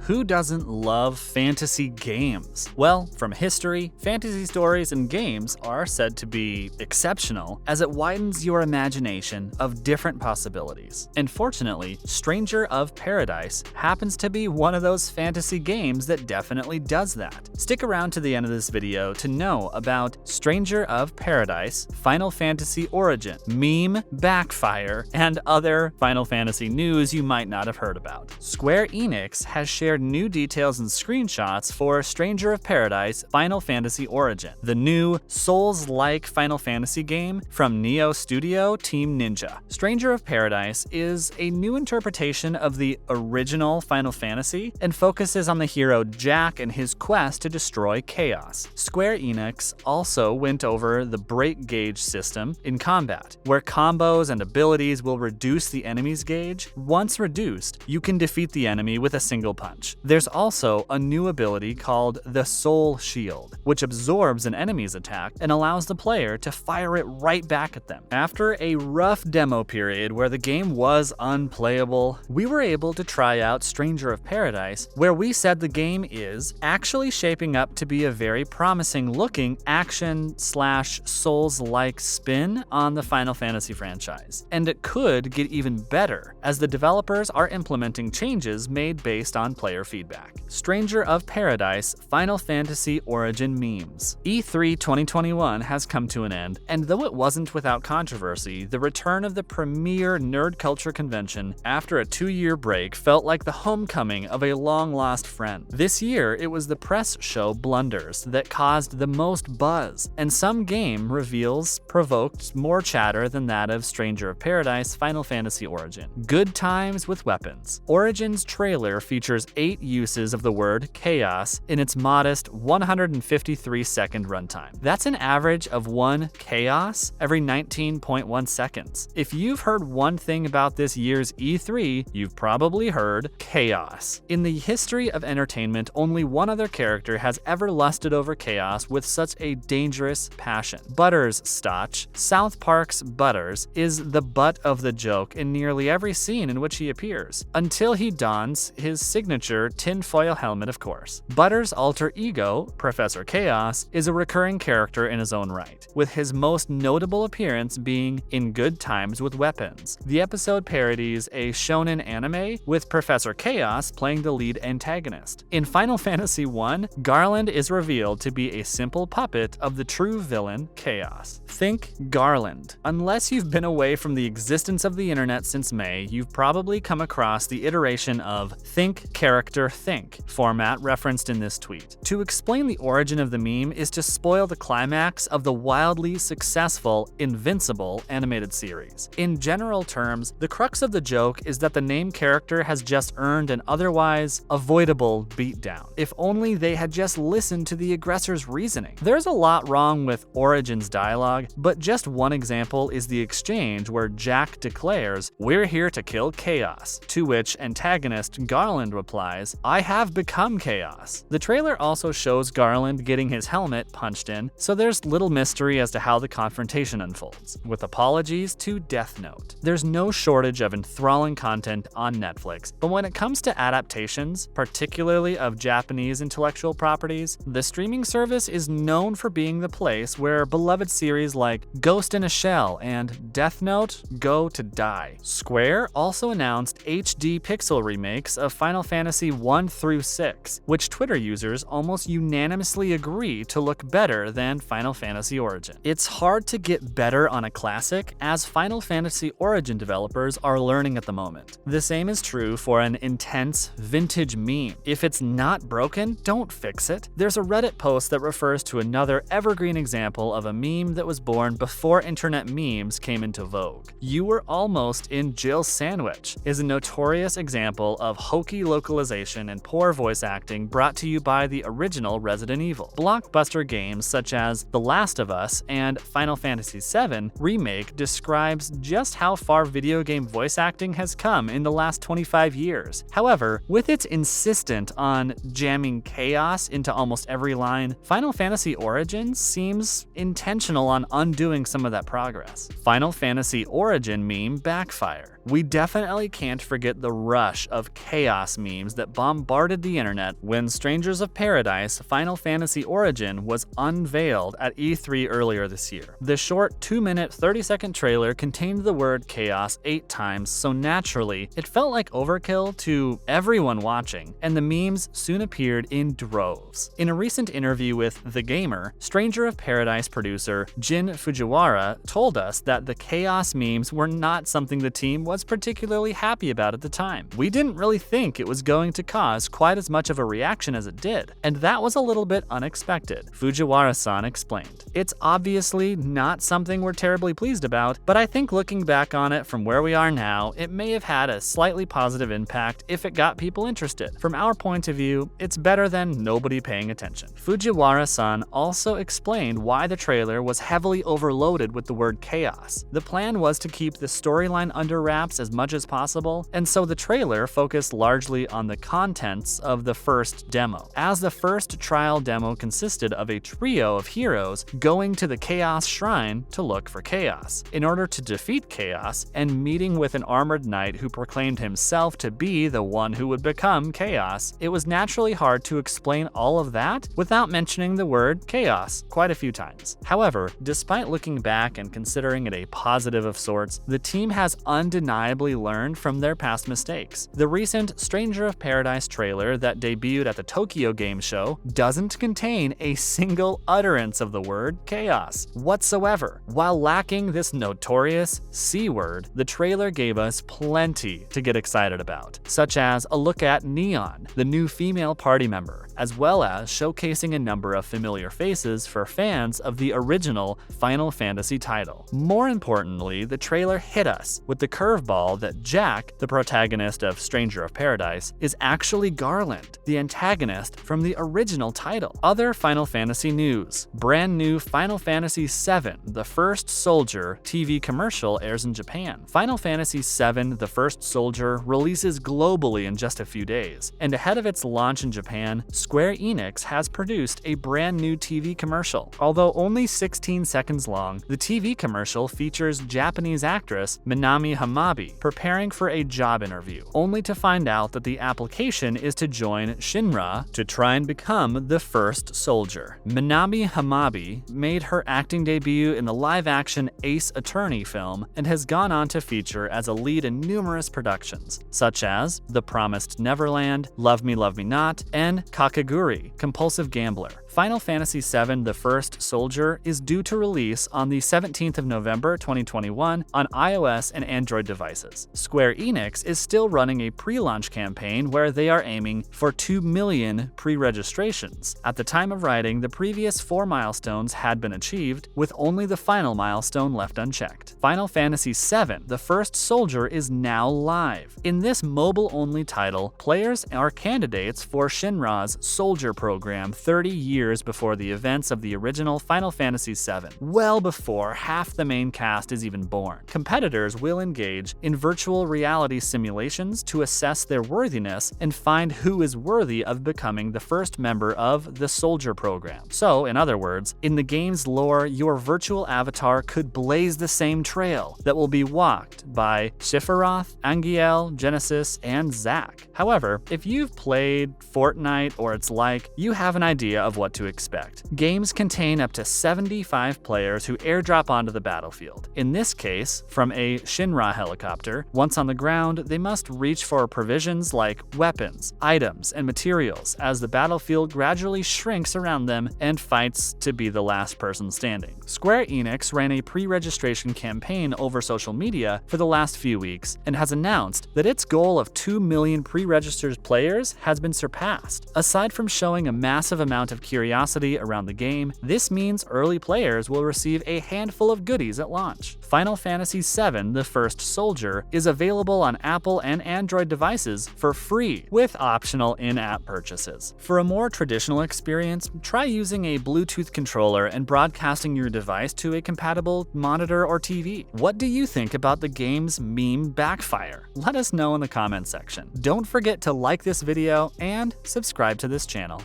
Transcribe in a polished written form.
Who doesn't love fantasy games? Well, from history, fantasy stories and games are said to be exceptional as it widens your imagination of different possibilities. And fortunately, Stranger of Paradise happens to be one of those fantasy games that definitely does that. Stick around to the end of this video to know about Stranger of Paradise, Final Fantasy Origin, meme, Backfire, and other Final Fantasy news you might not have heard about. Square Enix has shared new details and screenshots for Stranger of Paradise Final Fantasy Origin, the new Souls-like Final Fantasy game from Neo Studio Team Ninja. Stranger of Paradise is a new interpretation of the original Final Fantasy and focuses on the hero Jack and his quest to destroy chaos. Square Enix also went over the break gauge system in combat, where combos and abilities will reduce the enemy's gauge. Once reduced, you can defeat the enemy with a single punch. There's also a new ability called the Soul Shield, which absorbs an enemy's attack and allows the player to fire it right back at them. After a rough demo period where the game was unplayable, we were able to try out Stranger of Paradise, where we said the game is actually shaping up to be a very promising looking action/Souls-like spin on the Final Fantasy franchise. And it could get even better, as the developers are implementing changes made based on player feedback. Stranger of Paradise Final Fantasy Origin memes. E3 2021 has come to an end, and though it wasn't without controversy, the return of the premier nerd culture convention after a 2-year break felt like the homecoming of a long-lost friend. This year, it was the press show blunders that caused the most buzz, and some game reveals provoked more chatter than that of Stranger of Paradise Final Fantasy Origin. Good times with weapons. Origin's trailer features 8 uses of the word chaos in its modest 153-second runtime. That's an average of 1 chaos every 19.1 seconds. If you've heard one thing about this year's E3, you've probably heard chaos. In the history of entertainment, only one other character has ever lusted over chaos with such a dangerous passion. Butters Stotch, South Park's Butters, is the butt of the joke in nearly every scene in which he appears, until he dons his signature tinfoil helmet, of course. Butters' alter ego, Professor Chaos, is a recurring character in his own right, with his most notable appearance being in Good Times with Weapons. The episode parodies a shonen anime with Professor Chaos playing the lead antagonist. In Final Fantasy I, Garland is revealed to be a simple puppet of the true villain, Chaos. Think Garland. Unless you've been away from the existence of the internet since May, you've probably come across the iteration of Think Character Think format referenced in this tweet. To explain the origin of the meme is to spoil the climax of the wildly successful Invincible animated series. In general terms, the crux of the joke is that the named character has just earned an otherwise avoidable beatdown. If only they had just listened to the aggressor's reasoning. There's a lot wrong with Origin's dialogue, but just one example is the exchange where Jack declares, "We're here to kill chaos," to which antagonist Garland replies, "I have become chaos." The trailer also shows Garland getting his helmet punched in, so there's little mystery as to how the confrontation unfolds. With apologies to Death Note. There's no shortage of enthralling content on Netflix, but when it comes to adaptations, particularly of Japanese intellectual properties, the streaming service is known for being the place where beloved series like Ghost in a Shell and Death Note go to die. Square also announced HD pixel remakes of Final Fantasy 1 through 6, which Twitter users almost unanimously agree to look better than Final Fantasy Origin. It's hard to get better on a classic, as Final Fantasy Origin developers are learning at the moment. The same is true for an intense vintage meme. If it's not broken, don't fix it. There's a Reddit post that refers to another evergreen example of a meme that was born before internet memes came into vogue. "You were almost in Jill's sandwich" is a notorious example of hokey localization and poor voice acting brought to you by the original Resident Evil. Blockbuster games such as The Last of Us and Final Fantasy VII Remake describes just how far video game voice acting has come in the last 25 years. However, with its insistent on jamming chaos into almost every line, Final Fantasy Origins seems intentional on undoing some of that progress. Final Fantasy Origin meme Backfire. We definitely can't forget the rush of chaos memes that bombarded the internet when Strangers of Paradise Final Fantasy Origin was unveiled at E3 earlier this year. The short 2-minute 30-second trailer contained the word chaos 8 times, so naturally, it felt like overkill to everyone watching, and the memes soon appeared in droves. In a recent interview with The Gamer, Stranger of Paradise producer Jin Fujiwara told us that the chaos memes were not something the team was particularly happy about at the time. We didn't really think it was going to cause quite as much of a reaction as it did, and that was a little bit unexpected, Fujiwara-san explained. It's obviously not something we're terribly pleased about, but I think looking back on it from where we are now, it may have had a slightly positive impact if it got people interested. From our point of view, it's better than nobody paying attention. Fujiwara-san also explained why the trailer was heavily overloaded with the word chaos. The plan was to keep the storyline under wraps as much as possible, and so the trailer focused largely on the contents of the first demo, as the first trial demo consisted of a trio of heroes going to the Chaos Shrine to look for chaos. In order to defeat chaos, and meeting with an armored knight who proclaimed himself to be the one who would become chaos, it was naturally hard to explain all of that without mentioning the word chaos quite a few times. However, despite looking back and considering it a positive of sorts, the team has undeniably learned from their past mistakes. The recent Stranger of Paradise trailer that debuted at the Tokyo Game Show doesn't contain a single utterance of the word chaos whatsoever. While lacking this notorious C word, the trailer gave us plenty to get excited about, such as a look at Neon, the new female party member, as well as showcasing a number of familiar faces for fans of the original Final Fantasy title. More importantly, the trailer hit us with the curveball that Jack, the protagonist of Stranger of Paradise, is actually Garland, the antagonist from the original title. Other Final Fantasy news: brand new Final Fantasy VII The First Soldier TV commercial airs in Japan. Final Fantasy VII The First Soldier releases globally in just a few days, and ahead of its launch in Japan, Square Enix has produced a brand new TV commercial. Although only 16 seconds long, the TV commercial features Japanese actress Minami Hamabi preparing for a job interview, only to find out that the application is to join Shinra to try and become the first soldier. Minami Hamabi made her acting debut in the live-action Ace Attorney film and has gone on to feature as a lead in numerous productions, such as The Promised Neverland, Love Me Not, and Kakegurui, Compulsive Gambler. Final Fantasy VII The First Soldier is due to release on the 17th of November 2021 on iOS and Android devices. Square Enix is still running a pre-launch campaign where they are aiming for 2 million pre-registrations. At the time of writing, the previous 4 milestones had been achieved, with only the final milestone left unchecked. Final Fantasy VII The First Soldier is now live. In this mobile-only title, players are candidates for Shinra's Soldier program 30 years before the events of the original Final Fantasy VII, well before half the main cast is even born. Competitors will engage in virtual reality simulations to assess their worthiness and find who is worthy of becoming the first member of the Soldier program. So, in other words, in the game's lore, your virtual avatar could blaze the same trail that will be walked by Sephiroth, Angiel, Genesis, and Zack. However, if you've played Fortnite or its like, you have an idea of what to expect. Games contain up to 75 players who airdrop onto the battlefield. In this case, from a Shinra helicopter. Once on the ground, they must reach for provisions like weapons, items, and materials as the battlefield gradually shrinks around them and fights to be the last person standing. Square Enix ran a pre-registration campaign over social media for the last few weeks and has announced that its goal of 2 million pre-registered players has been surpassed. Aside from showing a massive amount of curiosity around the game, this means early players will receive a handful of goodies at launch. Final Fantasy VII The First Soldier is available on Apple and Android devices for free, with optional in-app purchases. For a more traditional experience, try using a Bluetooth controller and broadcasting your device to a compatible monitor or TV. What do you think about the game's meme Backfire? Let us know in the comments section. Don't forget to like this video and subscribe to this channel.